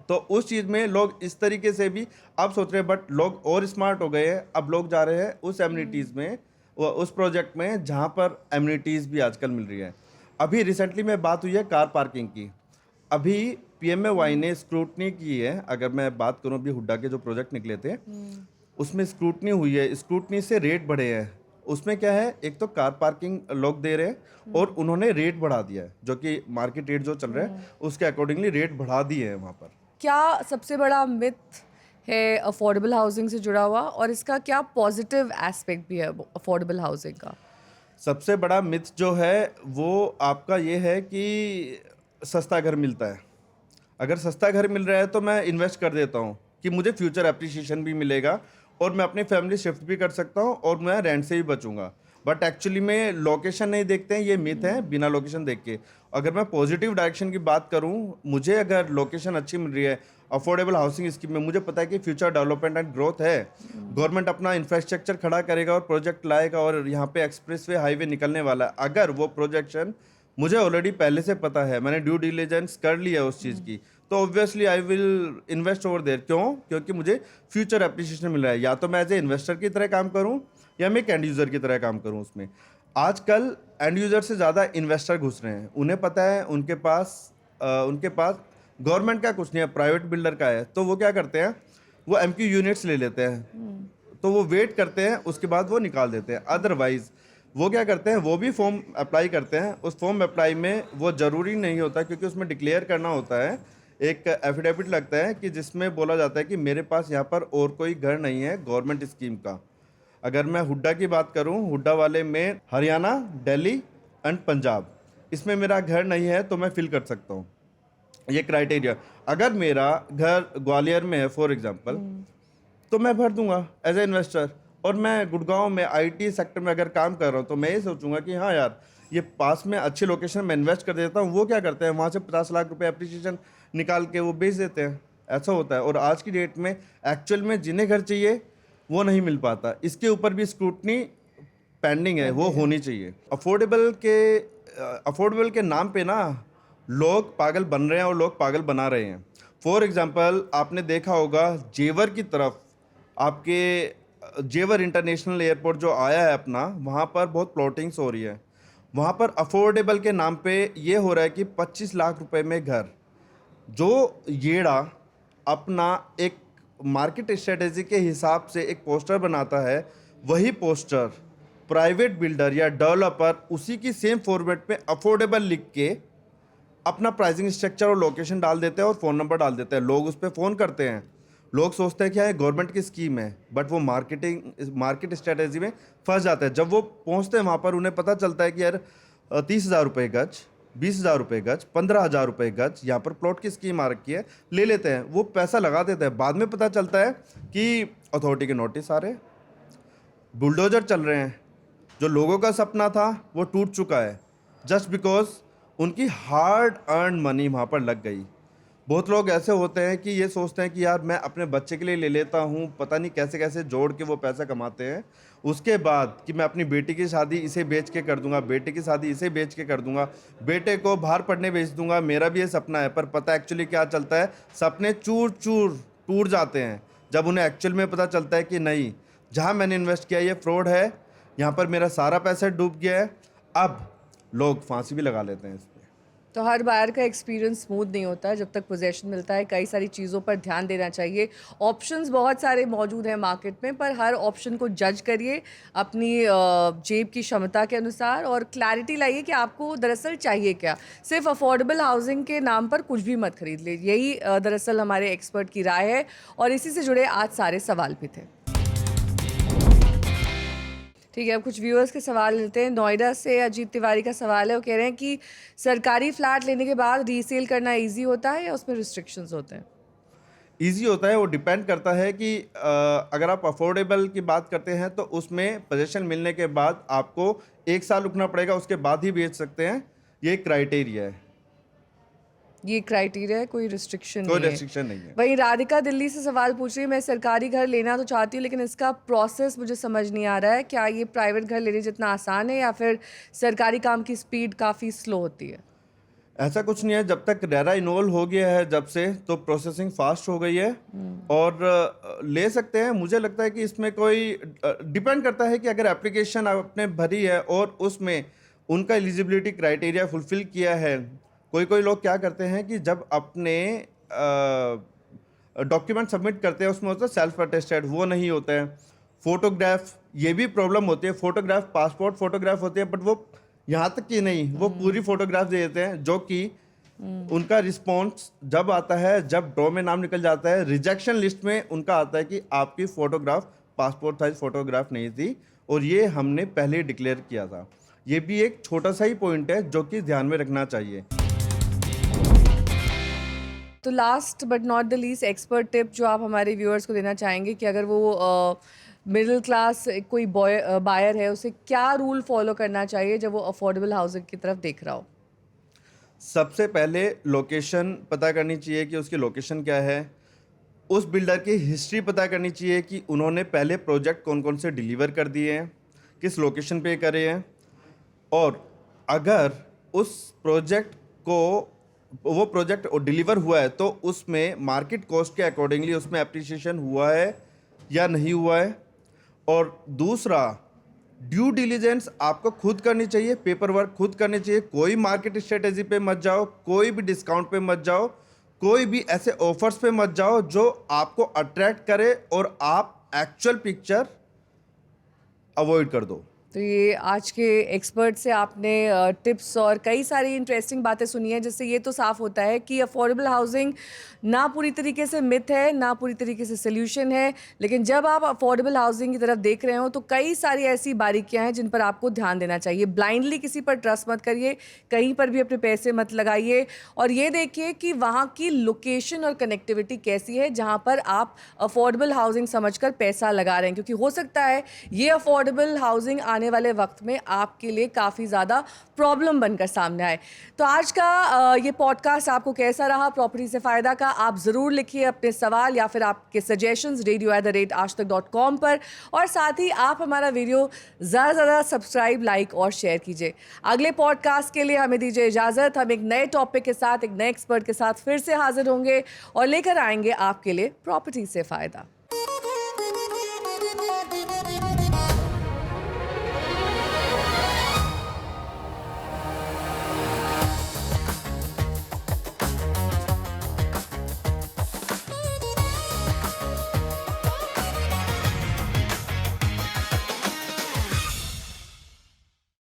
Speaker 2: तो उस चीज़ में लोग इस तरीके से भी अब सोच रहे हैं, बट लोग और स्मार्ट हो गए हैं। अब लोग जा रहे हैं उस एमिनिटीज़ में, उस प्रोजेक्ट में जहाँ पर एमिनिटीज़ भी आजकल मिल रही है। अभी रिसेंटली में बात हुई है कार पार्किंग की। अभी पीएमएवाई ने स्क्रूटनी की है। अगर मैं बात करूँ, अभी हुड्डा के जो प्रोजेक्ट निकले थे उसमें स्क्रूटनी हुई है, स्क्रूटनी से रेट बढ़े हैं। उसमें क्या है, एक तो कार पार्किंग लोग दे रहे हैं और उन्होंने रेट बढ़ा दिया है, जो कि मार्केट रेट जो चल रहा है उसके अकॉर्डिंगली रेट बढ़ा दिए हैं वहाँ पर।
Speaker 1: क्या सबसे बड़ा मिथ है अफोर्डेबल हाउसिंग से जुड़ा हुआ, और इसका क्या पॉजिटिव एस्पेक्ट भी है अफोर्डेबल हाउसिंग का?
Speaker 2: सबसे बड़ा मिथ जो है वो आपका ये है कि सस्ता घर मिलता है। अगर सस्ता घर मिल रहा है तो मैं इन्वेस्ट कर देता हूँ कि मुझे फ्यूचर एप्रिसिएशन भी मिलेगा और मैं अपनी फैमिली शिफ्ट भी कर सकता हूँ और मैं रेंट से भी बचूंगा। बट एक्चुअली में लोकेशन नहीं देखते हैं, ये मिथ है बिना लोकेशन देख के। अगर मैं पॉजिटिव डायरेक्शन की बात करूँ, मुझे अगर लोकेशन अच्छी मिल रही है अफोर्डेबल हाउसिंग स्कीम में, मुझे पता है कि फ्यूचर डेवलपमेंट एंड ग्रोथ है। गवर्नमेंट अपना इंफ्रास्ट्रक्चर खड़ा करेगा और प्रोजेक्ट लाएगा और यहाँ पे एक्सप्रेसवे हाईवे निकलने वाला है। अगर वो प्रोजेक्शन मुझे ऑलरेडी पहले से पता है, मैंने ड्यू डिलिजेंस कर लिया है उस चीज़ की, तो obviously I will invest over there. क्यों? क्योंकि मुझे फ्यूचर एप्रिसिएशन मिल रहा है। या तो मैं एज ए इन्वेस्टर की तरह काम करूं या मैं एक एंड यूज़र की तरह काम करूं उसमें। आजकल एंड यूज़र से ज़्यादा इन्वेस्टर घुस रहे हैं। उन्हें पता है उनके पास गवर्नमेंट का कुछ नहीं है, प्राइवेट बिल्डर का है। तो वो क्या करते हैं, वो एमक्यू यूनिट्स ले लेते हैं, तो वो वेट करते हैं, उसके बाद वो निकाल देते हैं। अदरवाइज वो क्या करते हैं, वो भी फॉर्म अप्लाई करते हैं। उस फॉर्म अप्लाई में वो ज़रूरी नहीं होता, क्योंकि उसमें डिक्लेयर करना होता है, एक एफिडेविट लगता है कि जिसमें बोला जाता है कि मेरे पास यहाँ पर और कोई घर नहीं है गवर्नमेंट स्कीम का। अगर मैं हुड्डा की बात करूँ, हुड्डा वाले में हरियाणा, दिल्ली एंड पंजाब, इसमें मेरा घर नहीं है तो मैं फिल कर सकता हूँ। ये क्राइटेरिया। अगर मेरा घर ग्वालियर में है फॉर एग्जांपल, तो मैं भर दूंगा एज ए इन्वेस्टर। और मैं गुड़गांव में आईटी सेक्टर में अगर काम कर रहा हूँ तो मैं ये सोचूंगा कि हाँ यार, ये पास में अच्छी लोकेशन में इन्वेस्ट कर देता हूँ। वो क्या करते हैं, वहाँ से 50 लाख रुपए एप्रिसिएशन निकाल के वो बेच देते हैं। ऐसा होता है। और आज की डेट में एक्चुअल में जिन्हें घर चाहिए वो नहीं मिल पाता। इसके ऊपर भी स्क्रूटनी पेंडिंग है, वो होनी चाहिए। अफोर्डेबल के नाम पे ना लोग पागल बन रहे हैं और लोग पागल बना रहे हैं। फॉर एग्जांपल, आपने देखा होगा जेवर की तरफ, आपके जेवर इंटरनेशनल एयरपोर्ट जो आया है अपना, वहाँ पर बहुत प्लॉटिंग्स हो रही है। वहाँ पर अफोर्डेबल के नाम पे ये हो रहा है कि 25 लाख रुपए में घर। जो येड़ा अपना एक मार्केट स्ट्रेटेजी के हिसाब से एक पोस्टर बनाता है, वही पोस्टर प्राइवेट बिल्डर या डेवलपर उसी की सेम फॉर्मेट में अफोर्डेबल लिख के अपना प्राइसिंग स्ट्रक्चर और लोकेशन डाल देते हैं और फ़ोन नंबर डाल देते हैं। लोग उस पर फ़ोन करते हैं, लोग सोचते हैं कि हाँ ये गवर्नमेंट की स्कीम है, बट वो मार्केट स्ट्रेटेजी में फंस जाते हैं। जब वो पहुंचते हैं वहाँ पर, उन्हें पता चलता है कि यार 30,000 रुपये गज, 20,000 रुपये गज, 15,000 रुपये गज यहाँ पर प्लॉट की स्कीम आ रखी है, ले लेते हैं, वो पैसा लगा देते हैं। बाद में पता चलता है कि अथॉरिटी के नोटिस आ रहे हैं, बुलडोजर चल रहे हैं, जो लोगों का सपना था वो टूट चुका है, जस्ट बिकॉज उनकी हार्ड अर्न मनी वहाँ पर लग गई। बहुत लोग ऐसे होते हैं कि ये सोचते हैं कि यार मैं अपने बच्चे के लिए ले लेता हूँ, पता नहीं कैसे कैसे जोड़ के वो पैसा कमाते हैं। उसके बाद कि मैं अपनी बेटी की शादी इसे बेच के कर दूंगा, बेटे की शादी इसे बेच के कर दूंगा, बेटे को बाहर पढ़ने भेज दूंगा, मेरा भी ये सपना है। पर पता एक्चुअली क्या चलता है, सपने चूर चूर टूट जाते हैं जब उन्हें एक्चुअल में पता चलता है कि नहीं, जहाँ मैंने इन्वेस्ट किया ये फ्रॉड है, यहाँ पर मेरा सारा पैसा डूब गया है। अब लोग फांसी भी लगा लेते हैं इस पर।
Speaker 1: तो हर बार का एक्सपीरियंस स्मूथ नहीं होता है जब तक पोजेशन मिलता है। कई सारी चीज़ों पर ध्यान देना चाहिए। ऑप्शंस बहुत सारे मौजूद हैं मार्केट में, पर हर ऑप्शन को जज करिए अपनी जेब की क्षमता के अनुसार और क्लैरिटी लाइए कि आपको दरअसल चाहिए क्या। सिर्फ अफोर्डेबल हाउसिंग के नाम पर कुछ भी मत खरीद लीजिए। यही दरअसल हमारे एक्सपर्ट की राय है और इसी से जुड़े आज सारे सवाल भी थे। ठीक है, अब कुछ व्यूअर्स के सवाल लेते हैं। नोएडा से अजीत तिवारी का सवाल है, वो कह रहे हैं कि सरकारी फ्लैट लेने के बाद रीसेल करना इजी होता है या उसमें रिस्ट्रिक्शंस होते हैं?
Speaker 2: ईजी होता है, वो डिपेंड करता है कि अगर आप अफोर्डेबल की बात करते हैं तो उसमें पोजीशन मिलने के बाद आपको 1 साल रुकना पड़ेगा, उसके बाद ही बेच सकते हैं। ये एक क्राइटेरिया है।
Speaker 1: ये क्राइटेरिया है, कोई रिस्ट्रिक्शन
Speaker 2: कोई
Speaker 1: नहीं है।
Speaker 2: रेस्ट्रिक्शन नहीं है।
Speaker 1: वहीं राधिका दिल्ली से सवाल पूछ रही है, मैं सरकारी घर लेना तो चाहती हूँ लेकिन इसका प्रोसेस मुझे समझ नहीं आ रहा है, क्या ये प्राइवेट घर लेने जितना आसान है या फिर सरकारी काम की स्पीड काफ़ी स्लो होती है?
Speaker 2: ऐसा कुछ नहीं है, जब तक रेरा इन्वॉल्व हो गया है जब से, तो प्रोसेसिंग फास्ट हो गई है और ले सकते हैं। मुझे लगता है कि इसमें कोई डिपेंड करता है कि अगर एप्लीकेशन आपने भरी है और उसमें उनका एलिजिबिलिटी क्राइटेरिया फुलफिल किया है। कोई कोई लोग क्या करते हैं कि जब अपने डॉक्यूमेंट सबमिट करते हैं उसमें होता है सेल्फ अटेस्टेड, वो नहीं होता है। फोटोग्राफ, ये भी प्रॉब्लम होती है। फोटोग्राफ पासपोर्ट फोटोग्राफ होती है, बट वो यहाँ तक कि नहीं, वो पूरी फोटोग्राफ दे देते हैं, जो कि उनका रिस्पॉन्स जब आता है, जब ड्रॉ में नाम निकल जाता है, रिजेक्शन लिस्ट में उनका आता है कि आपकी फोटोग्राफ पासपोर्ट साइज फोटोग्राफ नहीं थी, और ये हमने पहले डिक्लेयर किया था। ये भी एक छोटा सा ही पॉइंट है जो कि ध्यान में रखना चाहिए।
Speaker 1: तो last but not the least expert tip जो आप हमारे व्यूअर्स को देना चाहेंगे कि अगर वो मिडिल क्लास कोई बायर है, उसे क्या रूल फॉलो करना चाहिए जब वो अफोर्डेबल हाउसिंग की तरफ देख रहा हो?
Speaker 2: सबसे पहले लोकेशन पता करनी चाहिए कि उसकी लोकेशन क्या है। उस बिल्डर की हिस्ट्री पता करनी चाहिए कि उन्होंने पहले प्रोजेक्ट कौन कौन से डिलीवर कर दिए हैं, किस लोकेशन पे करे हैं, और अगर उस प्रोजेक्ट को वो प्रोजेक्ट डिलीवर हुआ है तो उसमें मार्केट कॉस्ट के अकॉर्डिंगली उसमें एप्रिसिएशन हुआ है या नहीं हुआ है। और दूसरा, ड्यू डिलीजेंस आपको खुद करनी चाहिए, पेपर वर्क खुद करनी चाहिए। कोई मार्केट स्ट्रेटेजी पे मत जाओ, कोई भी डिस्काउंट पे मत जाओ, कोई भी ऐसे ऑफर्स पे मत जाओ जो आपको अट्रैक्ट करे और आप एक्चुअल पिक्चर अवॉइड कर दो।
Speaker 1: तो ये आज के एक्सपर्ट से आपने टिप्स और कई सारी इंटरेस्टिंग बातें सुनी हैं, जिससे ये तो साफ होता है कि अफोर्डेबल हाउसिंग ना पूरी तरीके से मिथ है, ना पूरी तरीके से सोल्यूशन है। लेकिन जब आप अफोर्डेबल हाउसिंग की तरफ देख रहे हो तो कई सारी ऐसी बारीकियां हैं जिन पर आपको ध्यान देना चाहिए। ब्लाइंडली किसी पर ट्रस्ट मत करिए, कहीं पर भी अपने पैसे मत लगाइए, और ये देखिए कि वहाँ की लोकेशन और कनेक्टिविटी कैसी है जहाँ पर आप अफोर्डेबल हाउसिंग समझकर पैसा लगा रहे हैं, क्योंकि हो सकता है ये अफोर्डेबल हाउसिंग आने वाले वक्त में आपके लिए काफ़ी ज़्यादा प्रॉब्लम बनकर सामने आए। तो आज का ये पॉडकास्ट आपको कैसा रहा प्रॉपर्टी से फ़ायदा का, आप ज़रूर लिखिए अपने सवाल या फिर आपके सजेशंस radio@aajtak.com पर, और साथ ही आप हमारा वीडियो ज़्यादा से ज़्यादा सब्सक्राइब, लाइक और शेयर कीजिए। अगले पॉडकास्ट के लिए हमें दीजिए इजाज़त। हम एक नए टॉपिक के साथ, एक नए एक्सपर्ट के साथ फिर से हाजिर होंगे और लेकर आएंगे आपके लिए प्रॉपर्टी से फ़ायदा।